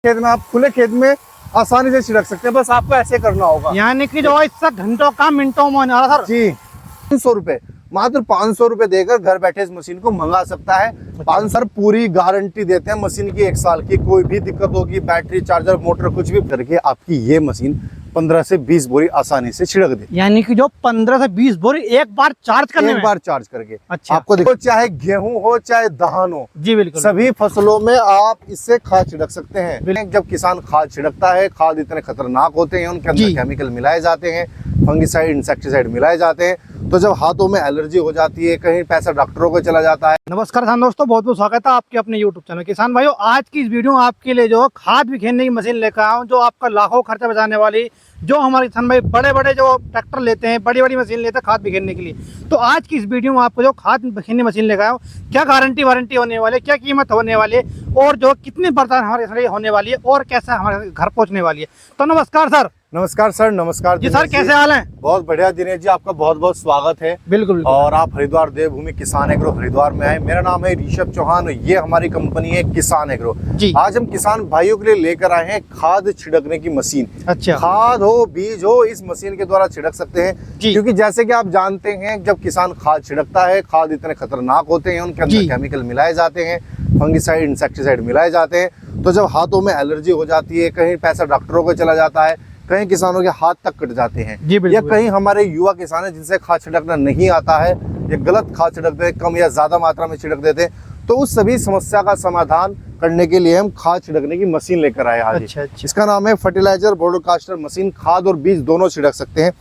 खेत में आप खुले खेत में आसानी से छिड़क सकते हैं। बस आपको ऐसे करना होगा। यानी कि जो इससे घंटों का मिनटों में होने वाला सर जी 500 रुपए, मात्र 500 रुपए देकर घर बैठे इस मशीन को मंगा सकता है। 500 सर पूरी गारंटी देते हैं मशीन की, 1 साल की। कोई भी दिक्कत होगी, बैटरी चार्जर मोटर कुछ भी करके आपकी ये मशीन 15 से 20 बोरी आसानी से छिड़क दे। यानी कि जो 15 से 20 बोरी एक बार चार्ज करने में? बार चार्ज करके। अच्छा। आपको देखो, चाहे गेहूं हो चाहे धान हो, जी बिल्कुल, सभी फसलों में आप इससे खाद छिड़क सकते हैं। जब किसान खाद छिड़कता है, खाद इतने खतरनाक होते हैं, उनके अंदर केमिकल मिलाए जाते हैं, फंगिसाइड इंसेक्टिसाइड मिलाए जाते हैं, तो जब हाथों में एलर्जी हो जाती है, कहीं पैसा डॉक्टरों को चला जाता है। नमस्कार किसान दोस्तों, बहुत बहुत स्वागत है आपके अपने YouTube चैनल किसान भाइयों। आज की इस वीडियो में आपके लिए जो खाद बिखेरने की मशीन लेकर आया हूँ, जो आपका लाखों खर्चा बचाने वाली, जो हमारे किसान भाई बड़े बड़े जो ट्रैक्टर लेते हैं, बड़ी बड़ी मशीन लेते हैं खाद बिखेरने के लिए। तो आज की इस वीडियो में आपको जो खाद बिखेरने मशीन लेकर आया हूँ, क्या गारंटी वारंटी होने वाली है, क्या कीमत होने वाली है, और जो कितने बर्तन हमारे किसान होने वाली है, और कैसा हमारे घर पहुँचने वाली है। तो नमस्कार सर। नमस्कार सर। नमस्कार जी सर, कैसे हाल है? बहुत बढ़िया दिनेश जी, आपका बहुत बहुत स्वागत है। बिल्कुल। और आप हरिद्वार देवभूमि किसान एग्रो हरिद्वार में आए। मेरा नाम है ऋषभ चौहान, ये हमारी कंपनी है किसान एग्रो जी। आज हम किसान भाइयों के लिए लेकर आए हैं खाद छिड़कने की मशीन। अच्छा। खाद हो बीज हो, इस मशीन के द्वारा छिड़क सकते हैं। क्योंकि जैसे कि आप जानते हैं, जब किसान खाद छिड़कता है, खाद इतने खतरनाक होते हैं, उनके अंदर केमिकल मिलाए जाते हैं, फंगिसाइड इंसेक्टिसाइड मिलाए जाते हैं, तो जब हाथों में एलर्जी हो जाती है, कहीं पैसा डॉक्टरों को चला जाता है, कहीं किसानों के हाथ तक कट जाते हैं, या कहीं हमारे युवा किसान हैं जिनसे खाद छिड़कना नहीं आता है, या गलत खाद छिड़कते हैं, कम या ज्यादा मात्रा में छिड़क देते हैं, तो उस सभी समस्या का समाधान करने के लिए हम खाद छिड़कने की मशीन लेकर आए आज। अच्छा। इसका नाम है फर्टिलाइजर ब्रॉडकास्टर मशीन। खाद और बीज दोनों छिड़क सकते हैं।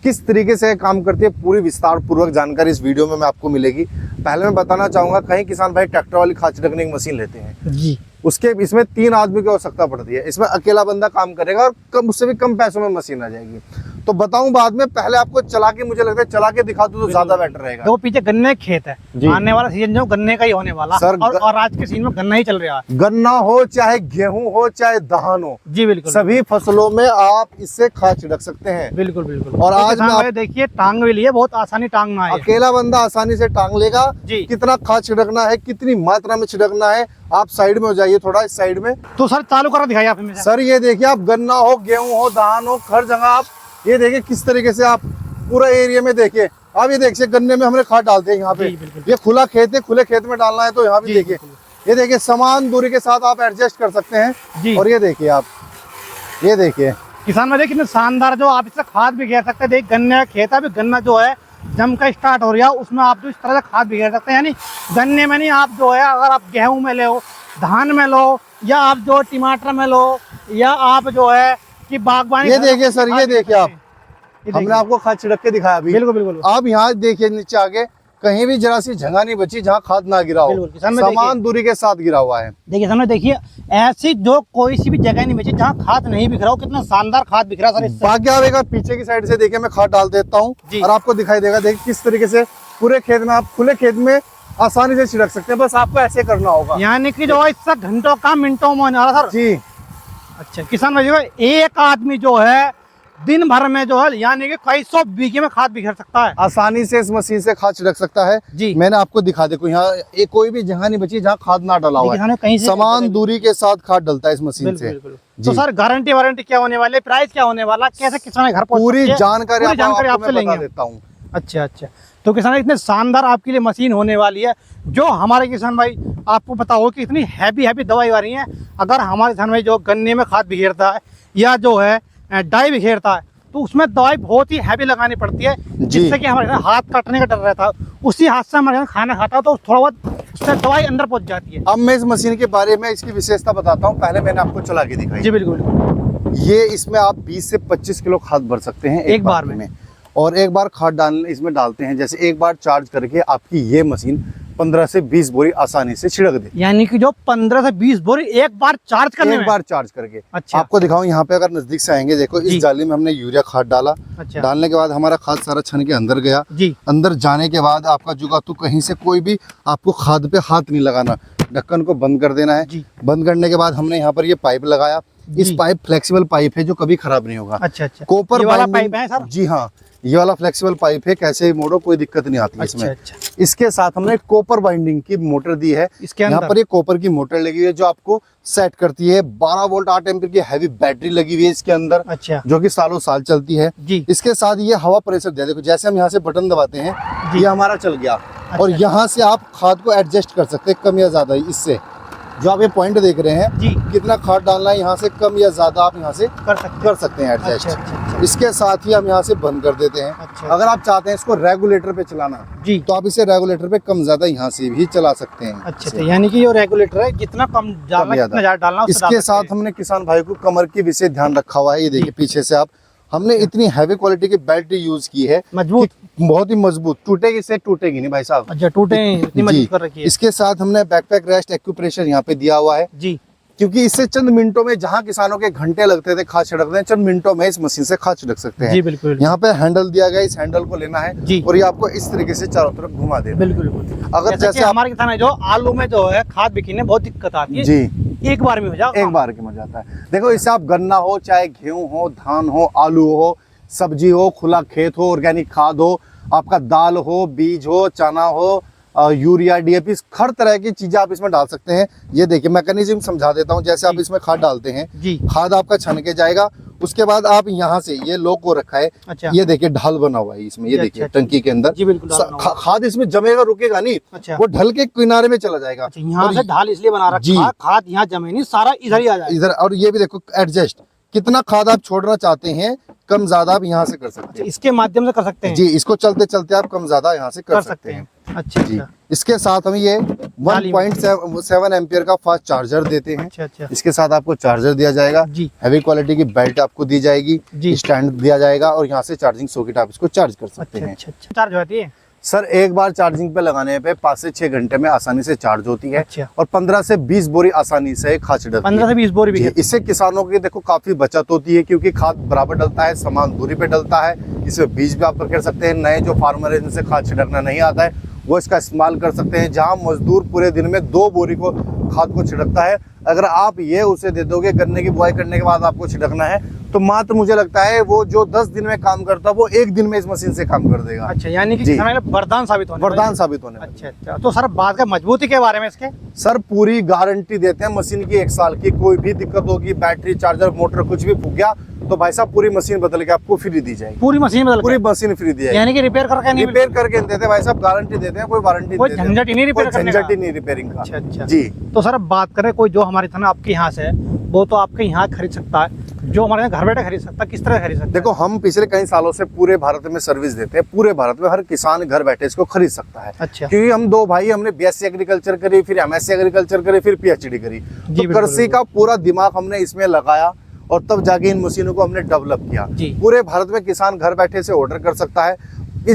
किस तरीके से काम करती है, पूरी विस्तार पूर्वक जानकारी इस वीडियो में मैं आपको मिलेगी। पहले मैं बताना चाहूंगा, कहीं किसान भाई ट्रैक्टर वाली खाद छिड़कने की मशीन लेते हैं जी, उसके इसमें 3 आदमी की आवश्यकता पड़ती है। इसमें अकेला बंदा काम करेगा और कम, उससे भी कम पैसों में मशीन आ जाएगी। तो बताऊं बाद में, पहले आपको चला के, मुझे लगता है चला के दिखा दूं तो ज्यादा बेटर रहेगा। देखो पीछे गन्ने खेत है, आने वाला सीजन जो गन्ने का ही होने वाला सर, और आज के सीजन में गन्ना ही चल रहा है। गन्ना हो चाहे गेहूं हो चाहे धान हो, जी बिल्कुल, सभी फसलों में आप इससे खाद छिड़क सकते हैं। बिल्कुल बिल्कुल। और आज में देखिए टांग भी लिए, बहुत आसानी टांग में है। अकेला बंदा आसानी से टांग लेगा। कितना खाद छिड़कना है, कितनी मात्रा में छिड़कना है, आप साइड में हो जाइए थोड़ा, इस साइड में। तो सर चालू करा दिखाइए आप हमें। सर ये देखिए, आप गन्ना हो, गेहूं हो, धान हो, हर जगह आप ये देखिए किस तरीके से आप पूरा एरिया में देखिए। आप ये देखिए, गन्ने में हमने खाद डालते हैं यहाँ पे। ये खुला खेत है, खुले खेत में डालना है, तो यहाँ भी देखिए, ये देखिए समान दूरी के साथ आप एडजस्ट कर सकते हैं। और ये देखिए आप, ये देखिए किसान में देखिए कितने शानदार, जो आप इससे खाद भी घेर सकते हैं। देखिए गन्ने का खेत है, अभी गन्ना जो है जम का स्टार्ट हो रहा है, उसमें आप जो इस तरह से खाद भी घेर सकते हैं। यानी गन्ने में नहीं, आप जो है अगर आप गेहूं में लो, धान में लो, या आप जो टमाटर में लो, या आप जो है कि बागवानी। ये देखिए सर, ये देखिए आप, हमने आपको खाद छिड़क के दिखाया अभी। बिल्कुल बिल्कुल। आप यहाँ देखिए नीचे आगे, कहीं भी जरा सी जगह नहीं बची जहाँ खाद ना गिरा हो, समान दूरी के साथ गिरा हुआ है। देखिए सामने देखिए, ऐसी जो कोई सी भी जगह नहीं बची जहाँ खाद नहीं बिखरा हो। कितना शानदार खाद बिखरा सर। बाकी आवेगा पीछे की साइड से, देखिए मैं खाद डाल देता हूँ और आपको दिखाई देगा। देखिए किस तरीके से पूरे खेत में, आप खुले खेत में आसानी से छिड़क सकते हैं। बस आपको ऐसे करना होगा। यानी कि जो इससे घंटों का मिनटों में होने वाला सर। जी अच्छा। किसान भाई, एक आदमी जो है दिन भर में जो है, यानी कि कई 100 बीघे में खाद बिखेर सकता है। आसानी से इस मशीन से खाद छिड़क सकता है। जी मैंने आपको दिखा, देखो यहाँ एक कोई भी जगह नहीं बची जहाँ खाद ना डाला हुआ है, समान दूरी के साथ खाद डलता है इस मशीन से। तो सर गारंटी वारंटी क्या होने वाले, प्राइस क्या होने वाला, कैसे किसान घर पहुंच, पूरी जानकारी आपसे लेंगे देता हूँ। अच्छा अच्छा। तो किसान इतने शानदार आपके लिए मशीन होने वाली है, जो हमारे किसान भाई आपको पता हो कि इतनी हैवी दवाई आ रही है। अगर हमारे किसान भाई जो गन्ने में खाद बिखेरता है, या जो है डाई बिखेरता है, तो उसमें दवाई बहुत ही हैवी लगानी पड़ती है, जिससे कि हमारे हाथ काटने का डर रहता है। उसी हाथ से हमारे खाना खाता है, तो थोड़ा बहुत उससे दवाई अंदर पहुंच जाती है। अब मैं इस मशीन के बारे में, इसकी विशेषता बताता हूँ। पहले मैंने आपको चला के दिखाई। जी बिल्कुल। ये इसमें आप 20 से 25 किलो खाद भर सकते हैं एक बार में। और एक बार खाद इसमें डालते हैं, जैसे एक बार चार्ज करके आपकी ये मशीन 15 से 20 बोरी आसानी से छिड़क दे। यानी कि जो 15 से 20 बोरी एक बार चार्ज करने में? एक बार चार्ज करके। अच्छा। आपको दिखाऊं, यहाँ पे अगर नजदीक से आएंगे, देखो इस जाली में हमने यूरिया खाद डाला। अच्छा। डालने के बाद हमारा खाद सारा छन के अंदर गया। जी। अंदर जाने के बाद आपका जुगातू कहीं से कोई भी आपको खाद पे हाथ नहीं लगाना, ढक्कन को बंद कर देना है। बंद करने के बाद हमने यहाँ पर ये पाइप लगाया। इस पाइप फ्लेक्सिबल पाइप है, जो कभी खराब नहीं होगा। अच्छा अच्छा। कॉपर वाला पाइप है सर? जी हाँ, ये वाला फ्लेक्सिबल पाइप है, कैसे ही मोड़ो कोई दिक्कत नहीं आती है इसमें। अच्छा। इसके साथ हमने कॉपर बाइंडिंग की मोटर दी है, इसके यहाँ अंदर पर ये कॉपर की मोटर लगी हुई है जो आपको सेट करती है। 12 वोल्ट 8 एम्पीयर की हैवी बैटरी लगी हुई है इसके अंदर, अच्छा जो कि सालों साल चलती है जी। इसके साथ ये हवा प्रेशर दे, देखो जैसे हम यहाँ से बटन दबाते हैं ये हमारा चल गया, और यहाँ से आप खाद को एडजस्ट कर सकते हैं कम या ज्यादा। इससे जो आप ये पॉइंट देख रहे हैं जी, कितना खाद डालना है, यहाँ से कम या ज्यादा आप यहाँ से कर सकते हैं एडजस्ट। अच्छा। इसके साथ ही हम यहाँ से बंद कर देते हैं। अच्छा। अगर आप चाहते हैं इसको रेगुलेटर पे चलाना जी, तो आप इसे रेगुलेटर पे कम ज्यादा यहाँ से भी चला सकते हैं। अच्छा, यानी कि जो रेगुलेटर है जितना कम डालना कितना ज्यादा डालना, इसके साथ हमने किसान भाई को कमर की विशेष ध्यान रखा हुआ है। ये देखिए पीछे से आप, हमने इतनी हैवी क्वालिटी की बैटरी यूज की है, मजबूत, बहुत ही मजबूत, टूटेगी से टूटेगी नहीं भाई साहब। अच्छा, टूटे इतनी मजबूत कर रखी है। इसके साथ हमने बैकपैक रेस्ट एक्यूप्रेशर यहाँ पे दिया हुआ है जी, क्योंकि इससे चंद मिनटों में, जहाँ किसानों के घंटे लगते थे खाद छिड़कने, चंद मिनटों में इस मशीन से खाद छिड़क सकते हैं। जी बिल्कुल। यहाँ पे हैंडल दिया गया, इस हैंडल को लेना है जी, और ये आपको इस तरीके से चारों तरफ घुमा देना। बिल्कुल। अगर जैसे हमारे किसान है जो आलू में जो है खाद बिकने बहुत दिक्कत आती है जी, एक बार में हो जाओ, एक बार के मर जाता है। देखो इससे आप गन्ना हो, चाहे गेहूं हो, धान हो, आलू हो, सब्जी हो, खुला खेत हो, ऑर्गेनिक खाद हो, आपका दाल हो, बीज हो, चना हो, यूरिया, डीएपी, हर तरह की चीजें आप इसमें डाल सकते हैं। ये देखिए मैकेनिज्म समझा देता हूँ। जैसे आप इसमें खाद डालते हैं जी, खाद आपका छन के जाएगा, उसके बाद आप यहाँ से ये लॉक को रखा है। अच्छा, ये देखिए ढाल बना हुआ है इसमें, ये देखिए अच्छा, टंकी के अंदर जी बिल्कुल। खाद इसमें जमेगा, रुकेगा नहीं, अच्छा, वो ढल के किनारे में चला जाएगा। अच्छा, यहाँ से ढाल इसलिए बना जी, रखा, खाद यहाँ जमे नहीं, सारा इधर ही आ जाएगा इधर। और ये भी देखो एडजस्ट, कितना खाद आप छोड़ना चाहते हैं कम ज्यादा आप यहाँ से कर सकते हैं। इसके माध्यम से कर सकते हैं जी, इसको चलते चलते आप कम ज्यादा यहाँ से कर सकते हैं। अच्छा जी, अच्छा, इसके साथ हम ये 1.7 एम्पियर का फास्ट चार्जर देते हैं। अच्छा, इसके साथ आपको चार्जर दिया जाएगा, जी, हैवी क्वालिटी की बेल्ट आपको दी जाएगी, जी, स्टैंड दिया जाएगा, और यहाँ से चार्जिंग सॉकेट आप इसको चार्ज कर सकते हैं। अच्छा, चार्ज होती है सर एक बार चार्जिंग पे लगाने पे 5 से 6 घंटे में आसानी से चार्ज होती है। अच्छा, और 15 से 20 बोरी आसानी से खाद छिड़कती है। 15 से 20 बोरी भी। इससे किसानों की देखो काफी बचत होती है, क्योंकि खाद बराबर डलता है, समान दूरी पे डलता है। इसमें बीज भी आप कर सकते हैं। नए जो फार्मर है जिनसे खाद छिड़कना नहीं आता है वो इसका इस्तेमाल कर सकते हैं। जहां मजदूर पूरे दिन में 2 बोरी को खाद को छिड़कता है, अगर आप ये उसे दे दोगे गन्ने की बुआई करने के बाद आपको छिड़कना है, तो मात्र मुझे लगता है वो जो 10 दिन में काम करता है वो 1 दिन में इस मशीन से काम कर देगा। अच्छा, यानी कि किसान के लिए वरदान साबित होने वाला। अच्छा, तो सर बात का मजबूती के बारे में इसके सर पूरी गारंटी देते हैं मशीन की 1 साल की। कोई भी दिक्कत होगी, बैटरी, चार्जर, मोटर कुछ भी फूक गया तो भाई साहब पूरी मशीन बदल के आपको फ्री दी जाएगी। पूरी मशीन पूरी मशीन फ्री दी जाएगी, यानी कि रिपेयर करके नहीं, रिपेयर करके देते भाई साहब, गारंटी देते हैं, कोई वारंटी कोई झंझट ही नहीं रिपेयर करने का, झंझट ही नहीं रिपेयरिंग का। अच्छा जी। तो सर अब बात करें कोई जो हमारे थाना आपके यहाँ से है वो तो आपके यहाँ खरीद सकता है, जो हमारे यहाँ घर बैठे खरीद सकता है, किस तरह खरीद सकता है? देखो हम पिछले कई सालों से पूरे भारत में सर्विस देते हैं, पूरे भारत में हर किसान घर बैठे इसको खरीद सकता है। अच्छा, क्योंकि हम 2 भाई, हमने बीएससी एग्रीकल्चर करी, फिर एमएससी एग्रीकल्चर करी, फिर पीएचडी करी, तो कृषि का पूरा दिमाग हमने इसमें लगाया और तब जाके इन मशीनों को हमने डेवलप किया। पूरे भारत में किसान घर बैठे से ऑर्डर कर सकता है।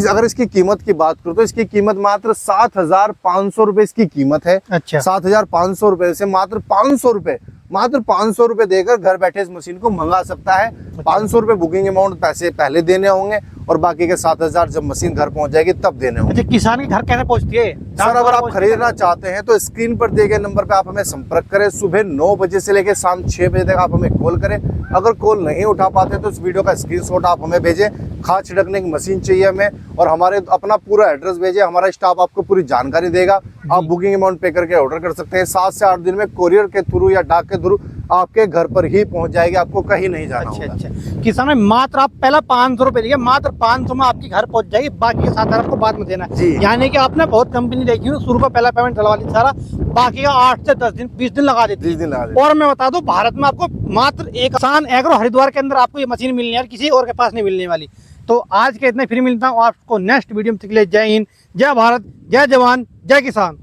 अगर इसकी कीमत की बात करूं तो इसकी कीमत मात्र 7,500 रुपए इसकी कीमत है। अच्छा, 7,500 रुपए से मात्र 500 रुपए देकर घर बैठे इस मशीन को मंगा सकता है। 500 रुपए बुकिंग अमाउंट पैसे पहले देने होंगे और बाकी के 7,000 जब मशीन घर पहुंच जाएगी तब देने होंगे। अच्छा, किसान के घर कैसे पहुंचती है? सर अगर आप खरीदना चाहते हैं तो स्क्रीन पर दिए गए नंबर पे आप हमें संपर्क करें। सुबह 9 बजे से लेकर शाम 6 बजे तक आप हमें कॉल करें। अगर कॉल नहीं उठा पाते तो इस वीडियो का स्क्रीनशॉट आप हमें भेजें। खाद छिड़कने की मशीन चाहिए हमें, और हमारे अपना पूरा एड्रेस भेजें, हमारा स्टाफ आपको पूरी जानकारी देगा। आप बुकिंग अमाउंट पे करके ऑर्डर कर सकते हैं। 7 से 8 दिन में कोरियर के थ्रू या डाक के थ्रू आपके घर पर ही पहुंच जाएगी, आपको कहीं नहीं जाना होगा। अच्छा, किसान में मात्र आप पहला 500 रुपए दिए, मात्र 500 में आपके घर पहुंच जाएगी, बाकी के 7,000 आपको बाद में देना है। यानी कि आपने बहुत कंपनी देखी है, शुरू का पहला पेमेंट डलवा ली सारा, बाकी का 8 से 10 दिन 20 दिन लगा देती है। और मैं बता दूं भारत में आपको मात्र एक किसान एग्रो हरिद्वार के अंदर आपको ये मशीन मिलनी है, किसी और के पास नहीं मिलने वाली। तो आज के इतने फिर मिलता हूँ आपको नेक्स्ट वीडियो में। जय हिंद, जय भारत, जय जवान, जय किसान।